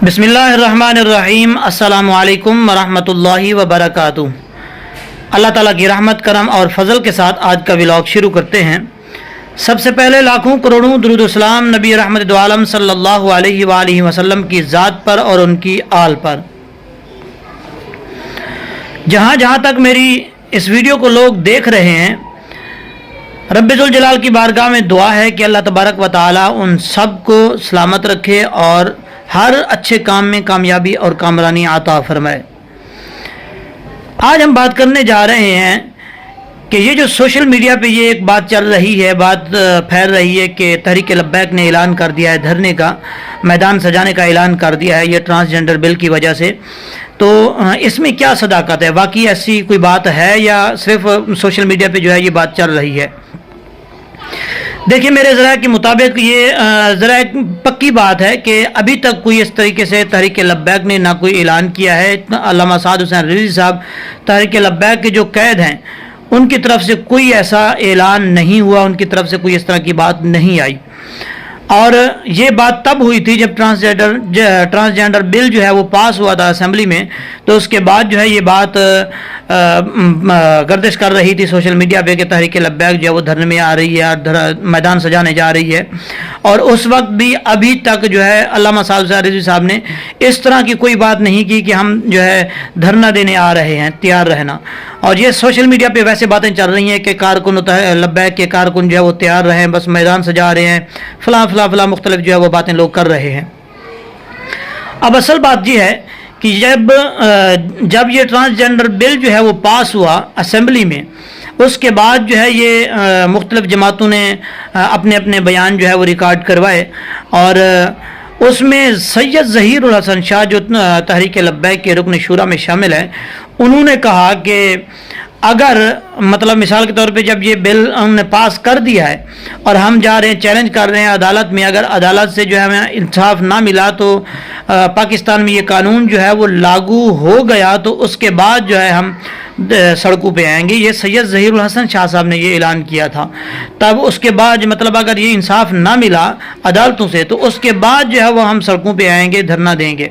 بسم اللہ الرحمن الرحیم۔ السلام علیکم ورحمۃ اللہ وبرکاتہ۔ اللہ تعالیٰ کی رحمت، کرم اور فضل کے ساتھ آج کا ولاگ شروع کرتے ہیں۔ سب سے پہلے لاکھوں کروڑوں درود و سلام نبی رحمت دو عالم صلی اللہ علیہ وآلہ وسلم کی ذات پر اور ان کی آل پر۔ جہاں جہاں تک میری اس ویڈیو کو لوگ دیکھ رہے ہیں، رب ذوالجلال کی بارگاہ میں دعا ہے کہ اللہ تبارک و تعالیٰ ان سب کو سلامت رکھے اور ہر اچھے کام میں کامیابی اور کامرانی عطا فرمائے۔ آج ہم بات کرنے جا رہے ہیں کہ یہ جو سوشل میڈیا پہ یہ ایک بات چل رہی ہے، بات پھیل رہی ہے کہ تحریک لبیک نے اعلان کر دیا ہے دھرنے کا، میدان سجانے کا اعلان کر دیا ہے یہ ٹرانسجنڈر بل کی وجہ سے۔ تو اس میں کیا صداقت ہے؟ واقعی ایسی کوئی بات ہے یا صرف سوشل میڈیا پہ جو ہے یہ بات چل رہی ہے؟ دیکھیں، میرے ذرائع کے مطابق یہ ذرائع پکی بات ہے کہ ابھی تک کوئی اس طریقے سے تحریک لبیک نے نہ کوئی اعلان کیا ہے۔ علامہ سعد حسین رضوی صاحب تحریک لبیک کے جو قید ہیں ان کی طرف سے کوئی ایسا اعلان نہیں ہوا، ان کی طرف سے کوئی اس طرح کی بات نہیں آئی۔ اور یہ بات تب ہوئی تھی جب ٹرانسجنڈر بل جو ہے وہ پاس ہوا تھا اسمبلی میں، تو اس کے بعد جو ہے یہ بات گردش کر رہی تھی سوشل میڈیا پہ کہ تحریک لبیک جو ہے وہ دھرنے میں آ رہی ہے اور میدان سجانے جا رہی ہے۔ اور اس وقت بھی ابھی تک جو ہے علامہ صاحب رضوی صاحب نے اس طرح کی کوئی بات نہیں کی کہ ہم جو ہے دھرنا دینے آ رہے ہیں، تیار رہنا۔ اور یہ سوشل میڈیا پہ ویسے باتیں چل رہی ہیں کہ کارکن لبیک کے کارکن جو ہے وہ تیار رہیں، بس میدان سجا رہے ہیں، فلاں مختلف جو ہے وہ باتیں لوگ کر رہے ہیں۔ اب اصل بات یہ ہے کہ جب یہ ٹرانسجنڈر بل جو ہے وہ پاس ہوا اسمبلی میں، اس کے بعد جو ہے یہ مختلف جماعتوں نے اپنے اپنے بیان جو ہے وہ ریکارڈ کروائے، اور اس میں سید ظہیر الحسن شاہ جو تحریک لبیک کے رکن شورا میں شامل ہیں، انہوں نے کہا کہ اگر مطلب مثال کے طور پہ جب یہ بل ہم نے پاس کر دیا ہے اور ہم جا رہے ہیں چیلنج کر رہے ہیں عدالت میں، اگر عدالت سے جو ہے ہمیں انصاف نہ ملا تو پاکستان میں یہ قانون جو ہے وہ لاگو ہو گیا تو اس کے بعد جو ہے ہم سڑکوں پہ آئیں گے۔ یہ سید ظہیر الحسن شاہ صاحب نے یہ اعلان کیا تھا۔ تب اس کے بعد مطلب اگر یہ انصاف نہ ملا عدالتوں سے تو اس کے بعد جو ہے وہ ہم سڑکوں پہ آئیں گے، دھرنا دیں گے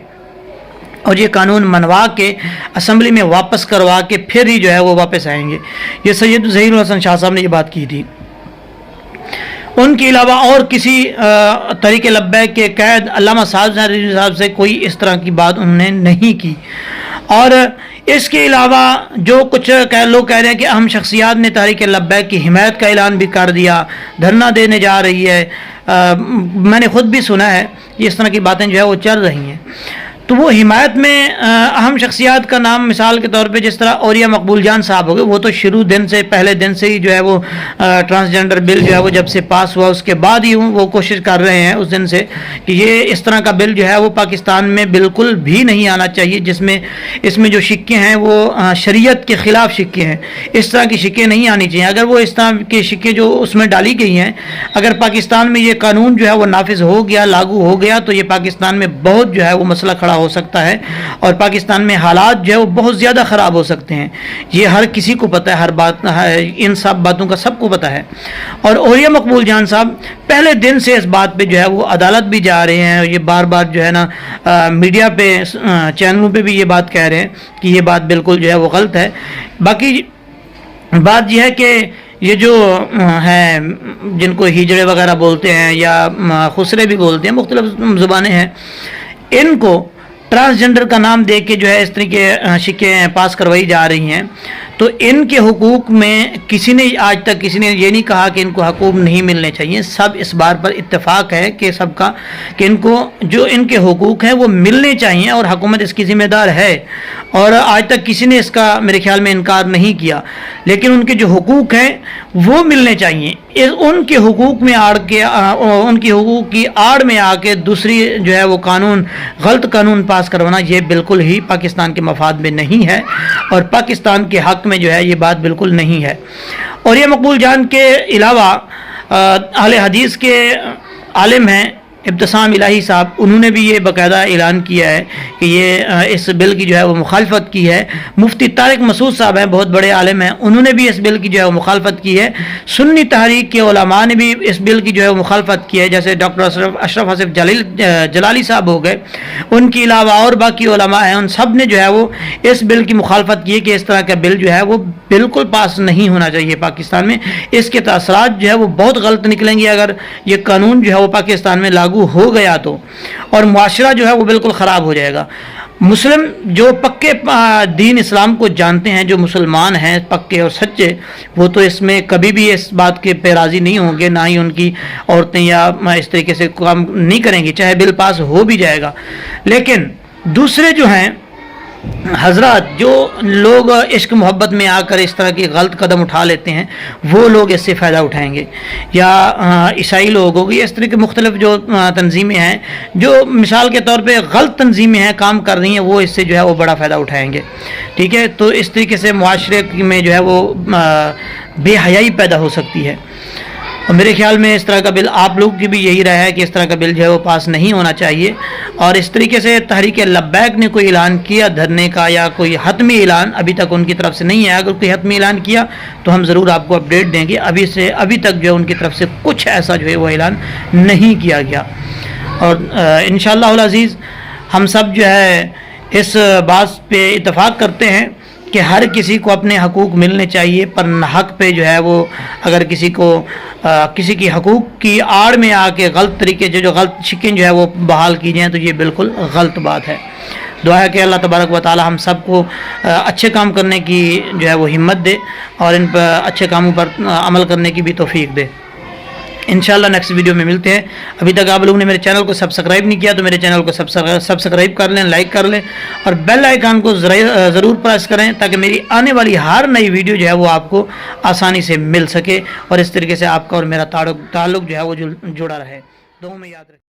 اور یہ قانون منوا کے اسمبلی میں واپس کروا کے پھر ہی جو ہے وہ واپس آئیں گے۔ یہ سید ظہیر الحسن شاہ صاحب نے یہ بات کی تھی۔ ان کے علاوہ اور کسی تحریک لبیک کے قید علامہ صاحب سے کوئی اس طرح کی بات انہوں نے نہیں کی۔ اور اس کے علاوہ جو کچھ لوگ کہہ رہے ہیں کہ اہم شخصیات نے تحریک لبیک کی حمایت کا اعلان بھی کر دیا، دھرنا دینے جا رہی ہے، میں نے خود بھی سنا ہے یہ اس طرح کی باتیں جو ہے وہ چل رہی ہیں۔ تو وہ حمایت میں اہم شخصیات کا نام مثال کے طور پہ جس طرح اولیاء مقبول جان صاحب ہو گئے، وہ تو شروع دن سے پہلے دن سے ہی جو ہے وہ ٹرانسجنڈر بل جو ہے وہ جب سے پاس ہوا اس کے بعد ہی وہ کوشش کر رہے ہیں اس دن سے کہ یہ اس طرح کا بل جو ہے وہ پاکستان میں بالکل بھی نہیں آنا چاہیے، اس میں جو شکیں ہیں وہ شریعت کے خلاف شکیں ہیں، اس طرح کی شکیں نہیں آنی چاہیے۔ اگر وہ اس طرح کی شکیں جو اس میں ڈالی گئی ہیں، اگر پاکستان میں یہ قانون جو ہے وہ نافذ ہو گیا، لاگو ہو گیا تو یہ پاکستان میں بہت جو ہے وہ مسئلہ کھڑا ہو سکتا ہے اور پاکستان میں حالات جو ہے وہ بہت زیادہ خراب ہو سکتے ہیں۔ یہ ہر کسی کو پتہ ہے، ہر بات ان سب باتوں کا سب کو پتہ ہے۔ اور اولیاء مقبول جان صاحب پہلے دن سے اس بات پہ جو ہے وہ عدالت بھی جا رہے ہیں، اور یہ بار بار جو ہے نا میڈیا پہ چینلوں پہ بھی یہ بات کہہ رہے ہیں کہ یہ بات بالکل جو ہے وہ غلط ہے۔ باقی بات یہ ہے کہ یہ جو ہیں جن کو ہجڑے وغیرہ بولتے ہیں یا خسرے بھی بولتے ہیں، مختلف زبانیں ہیں، ان کو ٹرانسجنڈر کا نام دے کے جو ہے اس طرح کے شکیں پاس کروائی جا رہی ہیں۔ تو ان کے حقوق میں آج تک کسی نے یہ نہیں کہا کہ ان کو حقوق نہیں ملنے چاہیے۔ سب اس بات پر اتفاق ہے کہ سب کا کہ ان کو جو ان کے حقوق ہیں وہ ملنے چاہیے اور حکومت اس کی ذمہ دار ہے، اور آج تک کسی نے اس کا میرے خیال میں انکار نہیں کیا۔ لیکن ان کے جو حقوق ہیں وہ ملنے چاہیے۔ ان کے حقوق میں ان کی حقوق کی آڑ میں آ کے دوسری جو ہے وہ غلط قانون پاس کروانا یہ بالکل ہی پاکستان کے مفاد میں نہیں ہے، اور پاکستان کے حق میں جو ہے یہ بات بالکل نہیں ہے۔ اور یہ مقبول جان کے علاوہ اہل حدیث کے عالم ہیں ابتسام الہی صاحب، انہوں نے بھی یہ باقاعدہ اعلان کیا ہے کہ یہ اس بل کی جو ہے وہ مخالفت کی ہے۔ مفتی طارق مسعود صاحب ہیں، بہت بڑے عالم ہیں، انہوں نے بھی اس بل کی جو ہے وہ مخالفت کی ہے۔ سنی تحریک کے علماء نے بھی اس بل کی جو ہے وہ مخالفت کی ہے، جیسے ڈاکٹر اشرف حسین جلالی صاحب ہو گئے، ان کے علاوہ اور باقی علماء ہیں، ان سب نے جو ہے وہ اس بل کی مخالفت کی ہے کہ اس طرح کا بل جو ہے وہ بالکل پاس نہیں ہونا چاہیے پاکستان میں۔ اس کے تاثرات جو ہے وہ بہت غلط نکلیں گے اگر یہ قانون جو ہے وہ پاکستان میں لاگو ہو گیا تو، اور معاشرہ جو ہے وہ بالکل خراب ہو جائے گا۔ مسلم جو پکے دین اسلام کو جانتے ہیں، جو مسلمان ہیں پکے اور سچے، وہ تو اس میں کبھی بھی اس بات کے پہ راضی نہیں ہوں گے، نہ ہی ان کی عورتیں یا اس طریقے سے کام نہیں کریں گی، چاہے بل پاس ہو بھی جائے گا۔ لیکن دوسرے جو ہیں حضرات، جو لوگ عشق محبت میں آ کر اس طرح کی غلط قدم اٹھا لیتے ہیں، وہ لوگ اس سے فائدہ اٹھائیں گے، یا عیسائی لوگ ہوگی، اس طرح کے مختلف جو تنظیمیں ہیں جو مثال کے طور پہ غلط تنظیمیں ہیں کام کر رہی ہیں، وہ اس سے جو ہے وہ بڑا فائدہ اٹھائیں گے، ٹھیک ہے۔ تو اس طریقے سے معاشرے میں جو ہے وہ بے حیائی پیدا ہو سکتی ہے، اور میرے خیال میں اس طرح کا بل، آپ لوگ کی بھی یہی رائے ہے کہ اس طرح کا بل جو ہے وہ پاس نہیں ہونا چاہیے۔ اور اس طریقے سے تحریک لبیک نے کوئی اعلان کیا دھرنے کا، یا کوئی حتمی اعلان ابھی تک ان کی طرف سے نہیں ہے، اگر کوئی حتمی اعلان کیا تو ہم ضرور آپ کو اپڈیٹ دیں گے۔ ابھی تک جو ہے ان کی طرف سے کچھ ایسا جو ہے وہ اعلان نہیں کیا گیا، اور انشاءاللہ العزیز ہم سب جو ہے اس بات پہ اتفاق کرتے ہیں کہ ہر کسی کو اپنے حقوق ملنے چاہیے، پر حق پہ جو ہے وہ اگر کسی کی حقوق کی آڑ میں آ کے غلط طریقے سے جو غلط شکن جو ہے وہ بحال کی جائیں تو یہ بالکل غلط بات ہے۔ دعا ہے کہ اللہ تبارک و تعالی ہم سب کو اچھے کام کرنے کی جو ہے وہ ہمت دے، اور ان پر اچھے کاموں پر عمل کرنے کی بھی توفیق دے۔ انشاءاللہ نیکسٹ ویڈیو میں ملتے ہیں۔ ابھی تک آپ لوگوں نے میرے چینل کو سبسکرائب نہیں کیا تو میرے چینل کو سبسکرائب کر لیں، لائک کر لیں، اور بیل آئیکن کو ضرور پریس کریں تاکہ میری آنے والی ہر نئی ویڈیو جو ہے وہ آپ کو آسانی سے مل سکے، اور اس طریقے سے آپ کا اور میرا تعلق جو ہے وہ جڑا رہے۔ دعاؤں میں یاد رکھیں۔